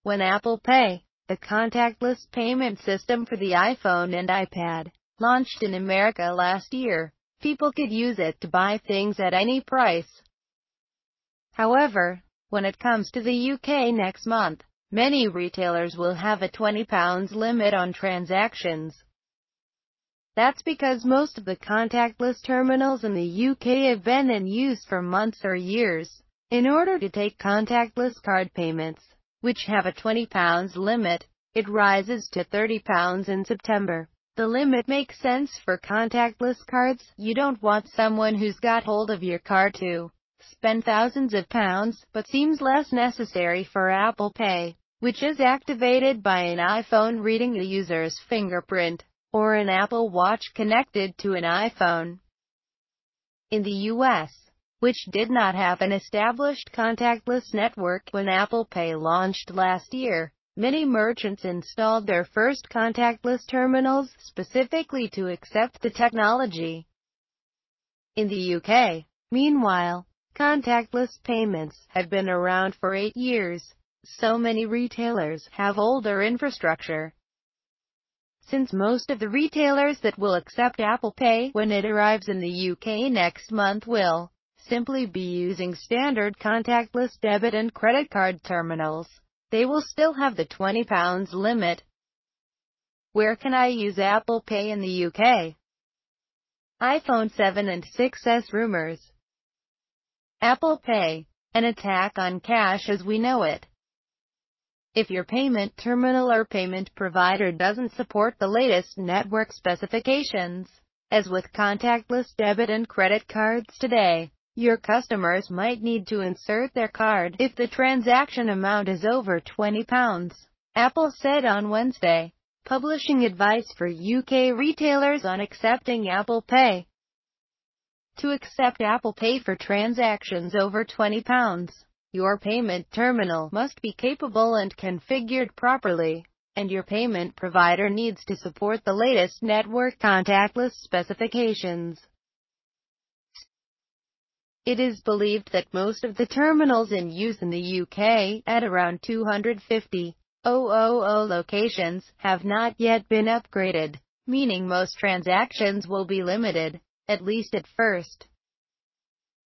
When Apple Pay, the contactless payment system for the iPhone and iPad, launched in America last year, people could use it to buy things at any price. However, when it comes to the UK next month, many retailers will have a £20 limit on transactions. That's because most of the contactless terminals in the UK have been in use for months or years. In order to take contactless card payments, which have a £20 limit, it rises to £30 in September. The limit makes sense for contactless cards. You don't want someone who's got hold of your card to spend thousands of pounds, but seems less necessary for Apple Pay, which is activated by an iPhone reading the user's fingerprint, or an Apple Watch connected to an iPhone. In the US, which did not have an established contactless network when Apple Pay launched last year, many merchants installed their first contactless terminals specifically to accept the technology. In the UK, meanwhile, contactless payments have been around for 8 years. So many retailers have older infrastructure. Since most of the retailers that will accept Apple Pay when it arrives in the UK next month will simply be using standard contactless debit and credit card terminals, they will still have the £20 limit. Where can I use Apple Pay in the UK? iPhone 7 and 6s rumors. Apple Pay, an attack on cash as we know it. If your payment terminal or payment provider doesn't support the latest network specifications, as with contactless debit and credit cards today, your customers might need to insert their card if the transaction amount is over £20, Apple said on Wednesday, publishing advice for UK retailers on accepting Apple Pay. To accept Apple Pay for transactions over £20, your payment terminal must be capable and configured properly, and your payment provider needs to support the latest network contactless specifications. It is believed that most of the terminals in use in the UK, at around 250,000 locations, have not yet been upgraded, meaning most transactions will be limited, at least at first.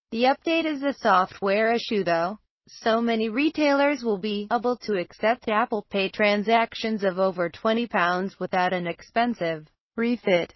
The update is a software issue though. So many retailers will be able to accept Apple Pay transactions of over £20 without an expensive refit.